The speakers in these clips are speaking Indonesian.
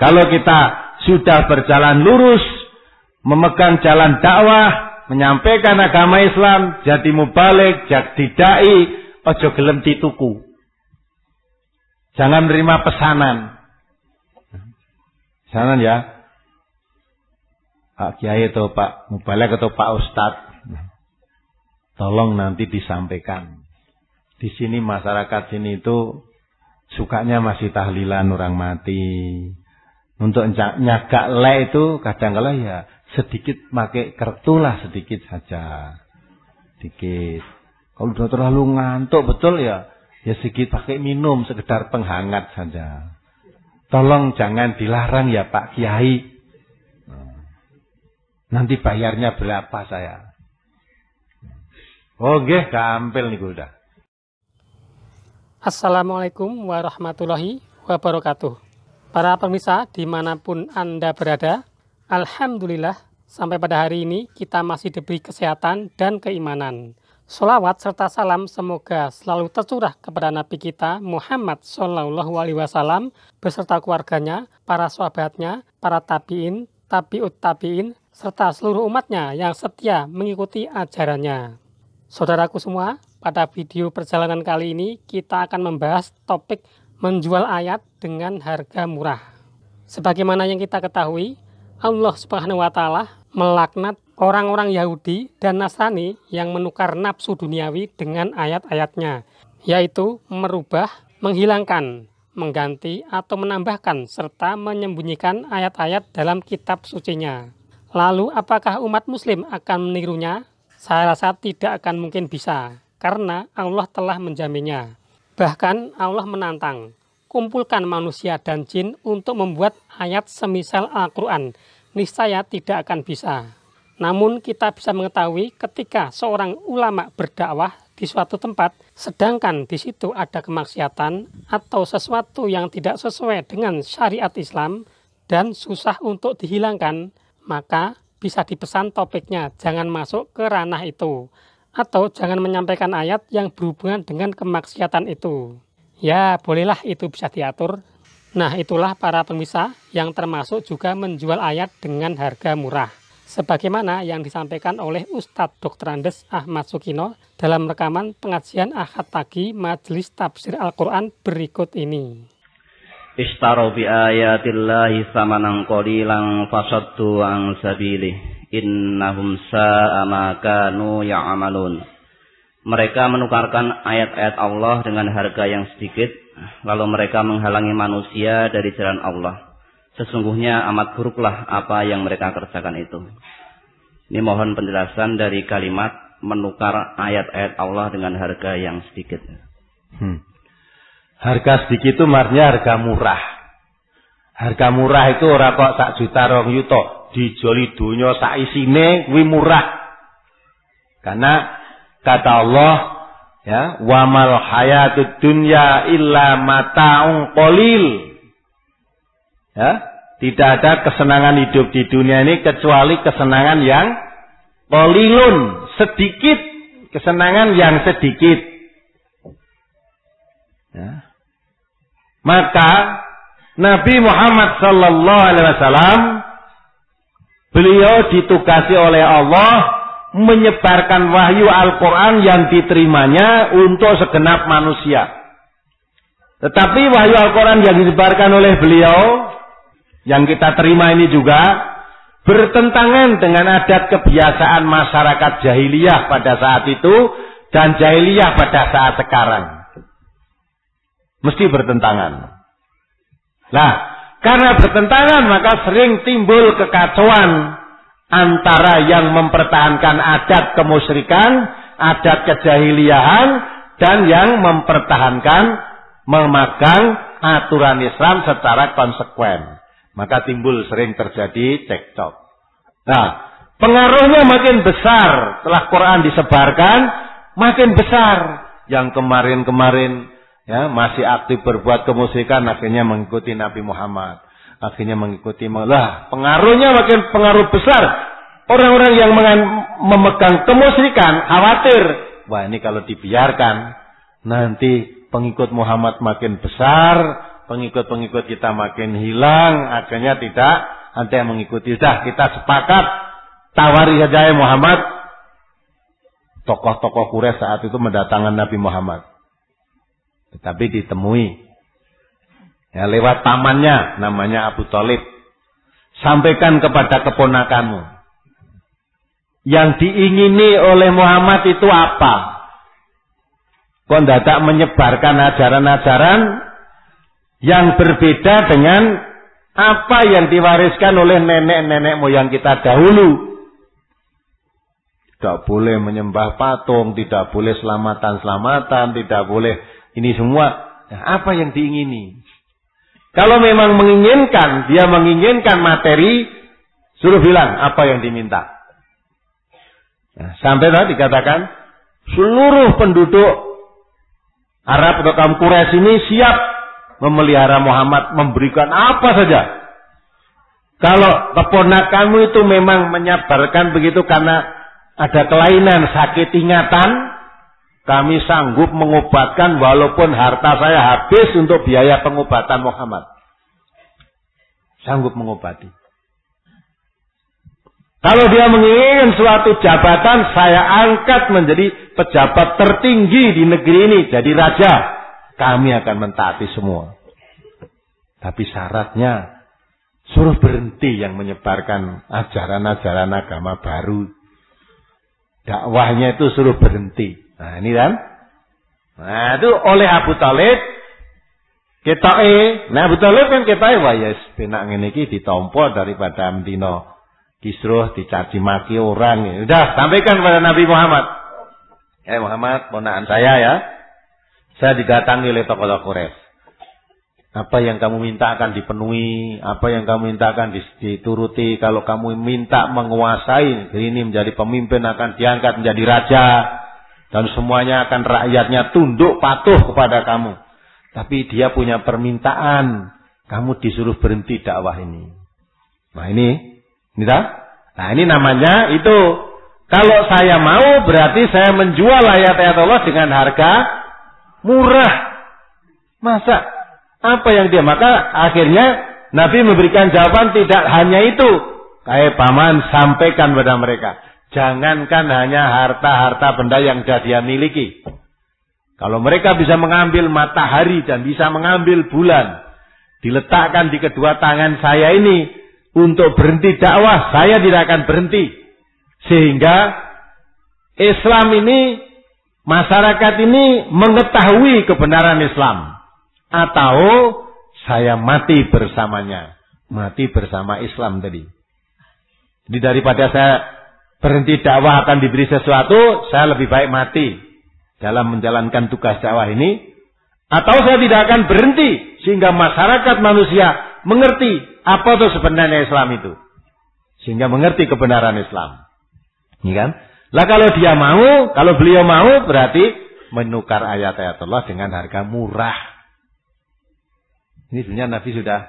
Kalau kita sudah berjalan lurus, memegang jalan dakwah, menyampaikan agama Islam, jadi mubalik, jadi dai, ojo gelem dituku. Jangan menerima pesanan. Pesanan ya. Pak Kiai atau Pak Mubalik atau Pak Ustadz. Tolong nanti disampaikan. Di sini masyarakat sini itu sukanya masih tahlilan orang mati. Untuk nyagak le itu kadang-kala ya sedikit pakai kertu lah, sedikit saja. Sedikit. Kalau sudah terlalu ngantuk betul ya sedikit pakai minum, sekedar penghangat saja. Tolong jangan dilarang ya Pak Kiai. Nanti bayarnya berapa saya? Oke, gampil nih udah. Assalamualaikum warahmatullahi wabarakatuh. Para pemirsa dimanapun Anda berada, alhamdulillah sampai pada hari ini kita masih diberi kesehatan dan keimanan. Sholawat serta salam semoga selalu tercurah kepada Nabi kita Muhammad SAW beserta keluarganya, para sahabatnya, para tabi'in, tabi'ut tabi'in, serta seluruh umatnya yang setia mengikuti ajarannya. Saudaraku semua, pada video perjalanan kali ini kita akan membahas topik menjual ayat dengan harga murah. Sebagaimana yang kita ketahui, Allah Subhanahu wa Ta'ala melaknat orang-orang Yahudi dan Nasrani yang menukar nafsu duniawi dengan ayat-ayatnya, yaitu merubah, menghilangkan, mengganti atau menambahkan serta menyembunyikan ayat-ayat dalam kitab sucinya. Lalu apakah umat muslim akan menirunya? Saya rasa tidak akan mungkin bisa, karena Allah telah menjaminnya. Bahkan Allah menantang, kumpulkan manusia dan jin untuk membuat ayat semisal Al-Quran. Niscaya tidak akan bisa. Namun kita bisa mengetahui ketika seorang ulama berdakwah di suatu tempat, sedangkan di situ ada kemaksiatan atau sesuatu yang tidak sesuai dengan syariat Islam dan susah untuk dihilangkan, maka bisa dipesan topiknya jangan masuk ke ranah itu, atau jangan menyampaikan ayat yang berhubungan dengan kemaksiatan itu. Ya, bolehlah itu bisa diatur. Nah, itulah para pemirsa yang termasuk juga menjual ayat dengan harga murah. Sebagaimana yang disampaikan oleh Ustadz Dr. Andes Ahmad Sukino dalam rekaman pengajian Ahad pagi Majelis Tafsir Al-Quran berikut ini. Ishtaru bi ayatillahi samanan qalilan fasaddu an sabilih innahum sa'a ma kanu ya'malun. Mereka menukarkan ayat-ayat Allah dengan harga yang sedikit, lalu mereka menghalangi manusia dari jalan Allah. Sesungguhnya amat buruklah apa yang mereka kerjakan itu. Ini mohon penjelasan dari kalimat menukar ayat-ayat Allah dengan harga yang sedikit. Harga sedikit itu artinya harga murah. Harga murah itu ora kok sak juta rong yuto, dijoli donya sak isine kuwi murah. Karena kata Allah, ya, wamal hayatud dunya illa mata'un qalil. Ya, tidak ada kesenangan hidup di dunia ini kecuali kesenangan yang qalilun, sedikit, kesenangan yang sedikit. Ya. Maka Nabi Muhammad sallallahu alaihi wasallam beliau ditugasi oleh Allah menyebarkan wahyu Al-Quran yang diterimanya untuk segenap manusia. Tetapi wahyu Al-Quran yang disebarkan oleh beliau, yang kita terima ini juga bertentangan dengan adat kebiasaan masyarakat jahiliyah pada saat itu dan jahiliyah pada saat sekarang. Mesti bertentangan. Nah, karena bertentangan maka sering timbul kekacauan antara yang mempertahankan adat kemusyrikan, adat kejahiliahan, dan yang mempertahankan memegang aturan Islam secara konsekuen. Maka timbul sering terjadi cekcok. Nah, pengaruhnya makin besar setelah Quran disebarkan, makin besar. Yang kemarin-kemarin ya masih aktif berbuat kemusyrikan akhirnya mengikuti Nabi Muhammad. Akhirnya mengikuti pengaruhnya makin pengaruh besar. Orang-orang yang memegang kemusyrikan khawatir, wah ini kalau dibiarkan nanti pengikut Muhammad makin besar, pengikut-pengikut kita makin hilang, akhirnya tidak ada yang mengikuti. Sudah, kita sepakat, tawari saja ya Muhammad. Tokoh-tokoh Quraisy saat itu mendatangkan Nabi Muhammad. Tetapi ditemui. Ya, lewat pamannya, namanya Abu Thalib. Sampaikan kepada keponakanmu. Yang diingini oleh Muhammad itu apa? Kok tidak menyebarkan ajaran-ajaran yang berbeda dengan apa yang diwariskan oleh nenek-nenek moyang kita dahulu. Tidak boleh menyembah patung, tidak boleh selamatan-selamatan, tidak boleh ini semua. Nah, apa yang diingini? Kalau memang menginginkan, dia menginginkan materi, suruh bilang apa yang diminta. Nah, sampai tadi dikatakan seluruh penduduk Arab atau kaum Quraisy ini siap memelihara Muhammad, memberikan apa saja. Kalau keponakanmu itu memang menyabarkan begitu karena ada kelainan, sakit ingatan, kami sanggup mengobatkan walaupun harta saya habis untuk biaya pengobatan Muhammad. Sanggup mengobati. Kalau dia menginginkan suatu jabatan, saya angkat menjadi pejabat tertinggi di negeri ini, jadi raja. Kami akan mentaati semua. Tapi syaratnya, suruh berhenti yang menyebarkan ajaran-ajaran agama baru. Dakwahnya itu suruh berhenti. Nah ini kan. Nah itu oleh Abu Thalib. Nah Abu Thalib kan ketae, wah ya penak ngene iki ditampa daripada mdino kisruh dicaci maki orang. Udah, sampaikan kepada Nabi Muhammad. Muhammad, ponakan saya ya. Saya didatangi oleh tokoh-tokoh Quraisy. Apa yang kamu minta akan dipenuhi, apa yang kamu minta akan dituruti. Kalau kamu minta menguasai, ini menjadi pemimpin akan diangkat menjadi raja. Dan semuanya akan rakyatnya tunduk patuh kepada kamu. Tapi dia punya permintaan. Kamu disuruh berhenti dakwah ini. Nah ini nah ini namanya itu. Kalau saya mau berarti saya menjual ayat-ayat Allah dengan harga murah. Masa? Apa yang dia? Maka akhirnya Nabi memberikan jawaban tidak hanya itu. Kayak paman, sampaikan pada mereka. Jangankan hanya harta-harta benda yang sudah dia miliki. Kalau mereka bisa mengambil matahari dan bisa mengambil bulan. Diletakkan di kedua tangan saya ini. Untuk berhenti dakwah, saya tidak akan berhenti. Sehingga Islam ini, masyarakat ini mengetahui kebenaran Islam. Atau saya mati bersamanya. Mati bersama Islam tadi. Jadi daripada saya berhenti dakwah akan diberi sesuatu, saya lebih baik mati dalam menjalankan tugas dakwah ini. Atau saya tidak akan berhenti. Sehingga masyarakat manusia mengerti apa itu sebenarnya Islam itu. Sehingga mengerti kebenaran Islam. Ini kan? Lah kalau dia mau, kalau beliau mau berarti menukar ayat-ayat Allah dengan harga murah. Ini sebenarnya Nabi sudah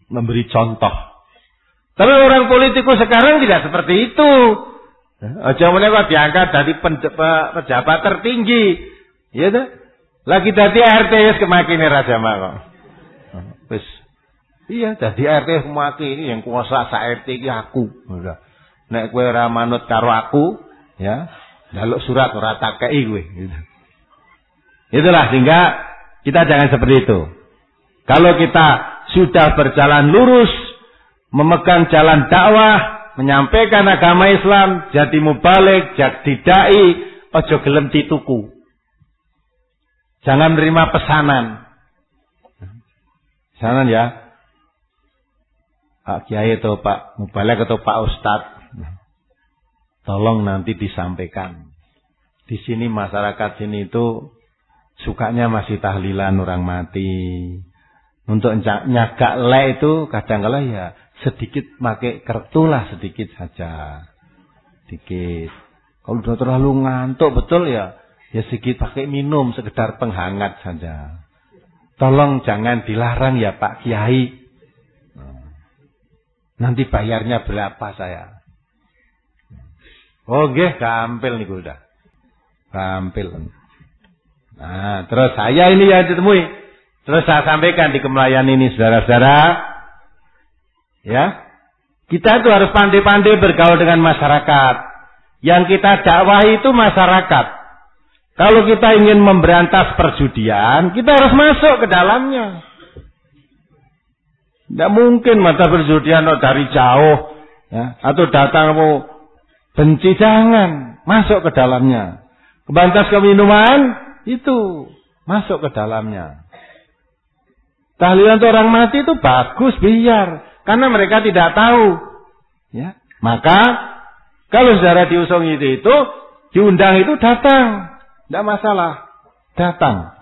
memberi contoh. Tapi orang politikus sekarang tidak seperti itu. Aja menewak diangkat dari pejabat tertinggi. Ya tuh. Lagi tadi RT kemakine Raja kok. Wis. Iya, dadi RT mati ini yang kuasa sak RT iki aku. Nek kowe ora manut karo aku, ya, njaluk surat ora tak kei kowe gitu. Itulah sehingga kita jangan seperti itu. Kalau kita sudah berjalan lurus, memegang jalan dakwah, menyampaikan agama Islam, jadi mubalik, jadi dai, ojo gelem dituku. Jangan menerima pesanan. Pesanan ya. Pak Kiai atau Pak Mubalik atau Pak Ustadz. Tolong nanti disampaikan. Di sini masyarakat sini itu sukanya masih tahlilan orang mati. Untuk nyagak le itu kadang-kala ya sedikit pakai kertu lah sedikit saja. Sedikit. Kalau sudah terlalu ngantuk betul ya sedikit pakai minum sekedar penghangat saja. Tolong jangan dilarang ya Pak Kiai. Nanti bayarnya berapa saya? Oh nggih, gampil niku udah. Gampil. Nah, terus saya ini yang ditemui. Terus saya sampaikan di Kemelayan ini, saudara-saudara, ya, kita itu harus pandai-pandai bergaul dengan masyarakat. Yang kita dakwahi itu masyarakat. Kalau kita ingin memberantas perjudian, kita harus masuk ke dalamnya. Tidak mungkin mata perjudian dari jauh, ya, atau datang mau benci, jangan masuk ke dalamnya. Kebantas keminuman itu masuk ke dalamnya. Tahlilan untuk orang mati itu bagus, biar, karena mereka tidak tahu, ya. Maka kalau saudara diusung itu diundang itu datang, tidak masalah, datang.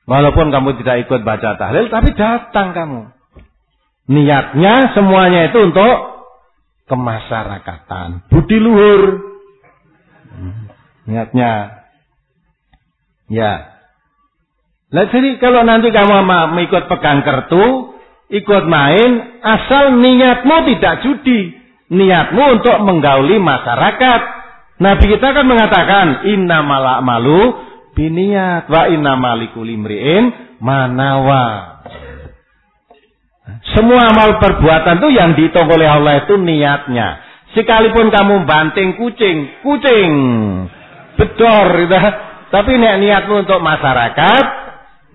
Walaupun kamu tidak ikut baca tahlil, tapi datang kamu. Niatnya semuanya itu untuk kemasyarakatan, budi luhur. Niatnya, ya. Nah, jadi kalau nanti kamu mau ikut pegang kartu, ikut main, asal niatmu tidak judi, niatmu untuk menggauli masyarakat. Nabi kita kan mengatakan, innamal a'malu binniyat wa innamal likulli imri'in ma nawa. Semua amal perbuatan itu yang dihitung oleh Allah itu niatnya. Sekalipun kamu banting kucing, bedor, gitu. Tapi niatmu untuk masyarakat,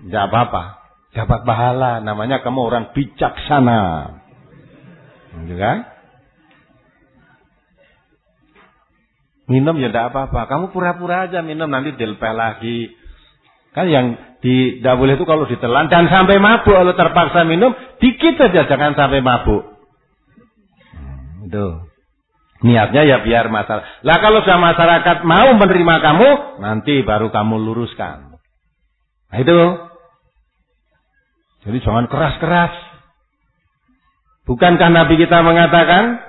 tidak apa-apa, dapat pahala. Namanya kamu orang bijaksana, gitu kan? Minum ya tidak apa-apa, kamu pura-pura aja minum, nanti dilepeh lagi. Kan yang tidak boleh itu kalau ditelan dan sampai mabuk, kalau terpaksa minum dikit saja, jangan sampai mabuk. Itu niatnya ya biar masalah. Lah kalau sudah masyarakat mau menerima kamu, nanti baru kamu luruskan. Nah itu. Jadi jangan keras-keras. Bukankah Nabi kita mengatakan,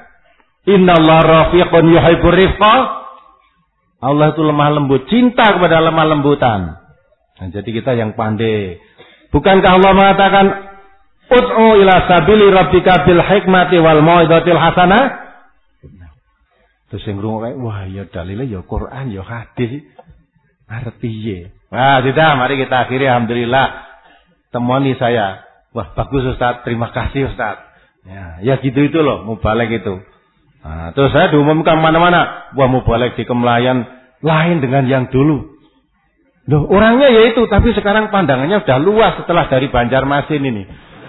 innallaha rafiqun yuhibbur rifqa? Allah itu lemah lembut, cinta kepada lemah lembutan. Nah, jadi kita yang pandai. Bukankah Allah mengatakan, ud'u ila sabili rabbika bil hikmati wal mau'izatil hasanah? Terus yang ngrungokne, wah ya dalile ya Quran ya hadis. Arep piye? Nah, sudah, mari kita akhiri, alhamdulillah. Temani saya. Wah, bagus Ustaz, terima kasih Ustaz. Ya gitu itu loh, mubalek itu. Nah, terus saya diumumkan mana-mana, wah mubalek di Kemelayan lain dengan yang dulu. Loh, orangnya ya itu, tapi sekarang pandangannya sudah luas setelah dari Banjarmasin ini.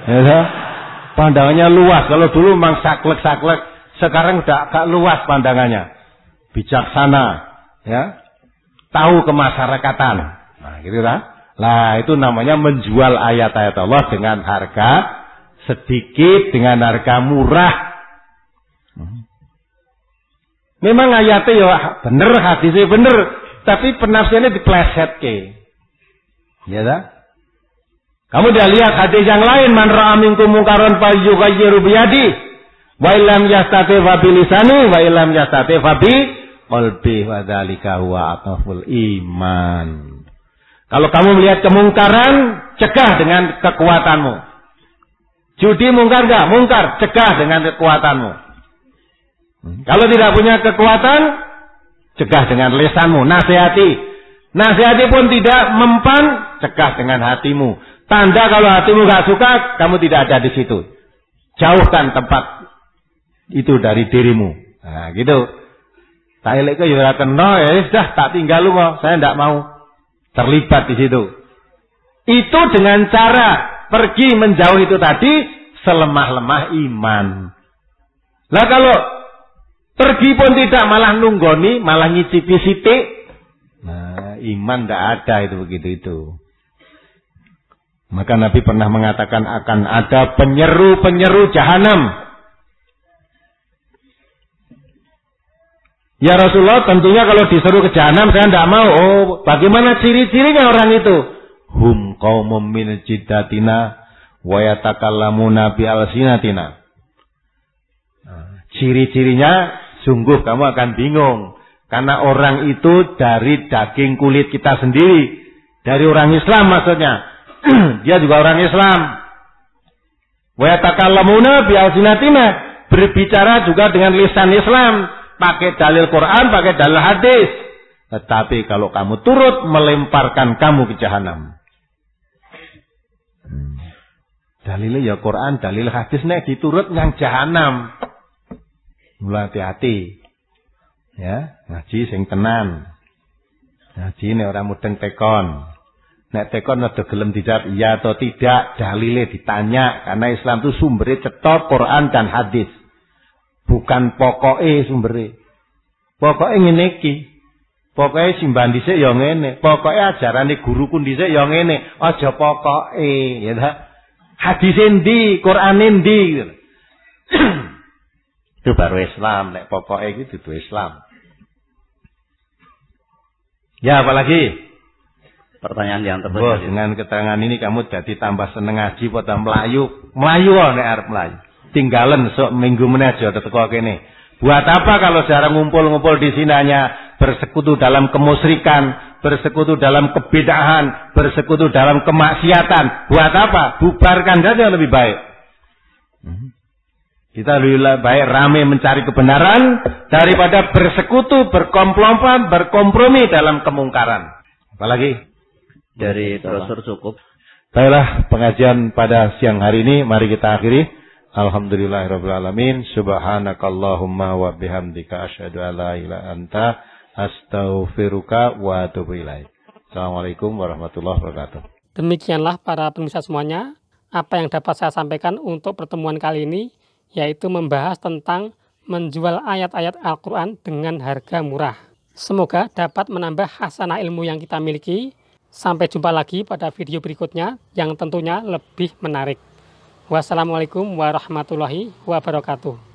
Ya, pandangannya luas. Kalau dulu memang saklek-saklek, sekarang sudah agak luas pandangannya. Bijaksana, ya. Tahu kemasyarakatan. Nah, gitu kan? Lah, itu namanya menjual ayat-ayat Allah dengan harga sedikit, dengan harga murah. Memang ayatnya ya bener, hadisnya bener, tapi penafsirannya diplesetke. Ya dah? Kamu udah lihat hadis yang lain, man ra'a minkum munkaran falyughayyiru biyadi, wa illam yastati fa bilisani, wa illam yastati fa bi qalbi, wa dzalika huwa aqwal iman. Kalau kamu melihat kemungkaran, cegah dengan kekuatanmu. Judi mungkar enggak? Mungkar, cegah dengan kekuatanmu. Kalau tidak punya kekuatan, cegah dengan lisanmu, nasihati. Nasihati pun tidak mempan, cegah dengan hatimu. Tanda kalau hatimu gak suka, kamu tidak ada di situ. Jauhkan tempat itu dari dirimu. Nah, gitu. Tak elek ke ya kena, ya sudah tak tinggal lu kok. Saya tidak mau terlibat di situ. Itu dengan cara pergi menjauh itu tadi, selemah-lemah iman. Lah kalau pergi pun tidak, malah nunggoni, malah ngicipi sitik. Nah, iman tidak ada itu begitu itu. Maka Nabi pernah mengatakan akan ada penyeru-penyeru jahanam. Ya Rasulullah, tentunya kalau diseru ke jahanam saya tidak mau. Oh, bagaimana ciri-cirinya orang itu? Hum qaumum min jiddatina wa yatakallamuna bi alsinatina. Ciri-cirinya sungguh kamu akan bingung. Karena orang itu dari daging kulit kita sendiri. Dari orang Islam maksudnya. Dia juga orang Islam. Wa yatakallamuna bi alsinatina. Berbicara juga dengan lisan Islam. Pakai dalil Quran, pakai dalil hadis. Tetapi kalau kamu turut, melemparkan kamu ke jahanam. Dalile ya Quran, dalil hadis nek diturut nyang jahanam. Mula hati-hati. Ya, ngaji sing tenan. Ngaji nek ora mudeng tekon. Nek tekon rada gelem dijawab iya atau tidak, dalile ditanya karena Islam itu sumbernya cetha Quran dan hadis. Bukan pokoke sumbere. Pokoke ngene iki. Pokoke simbah dhisik ya ngene. Pokoke ajarane guruku dhisik ya ngene. Aja pokoke, ya ta. Hadis endi, Quran endi. Itu baru Islam, nek pokoke iki dudu Islam. Ya, apalagi? Pertanyaan yang Oh, dengan keterangan ini kamu jadi tambah seneng ngaji pada melayu. Melayu nek arep melayu. Tinggalan sok minggu meneh aja teko kene. Buat apa kalau sekarang ngumpul-ngumpul di sini hanya bersekutu dalam kemusyrikan, bersekutu dalam kebid'ahan, bersekutu dalam kemaksiatan. Buat apa? Bubarkan saja lebih baik. Kita lebih baik rame mencari kebenaran daripada bersekutu, berkompromi dalam kemungkaran. Apalagi? Dari brosur cukup. Baiklah, pengajian pada siang hari ini mari kita akhiri. Alhamdulillahirabbil alamin. Subhanakallahumma wa bihamdika asyhadu an la ilaha illa anta astaghfiruka wa atubu ilaik. Assalamualaikum warahmatullahi wabarakatuh. Demikianlah para pemirsa semuanya, apa yang dapat saya sampaikan untuk pertemuan kali ini, yaitu membahas tentang menjual ayat-ayat Al-Quran dengan harga murah. Semoga dapat menambah hasanah ilmu yang kita miliki. Sampai jumpa lagi pada video berikutnya yang tentunya lebih menarik. Wassalamualaikum warahmatullahi wabarakatuh.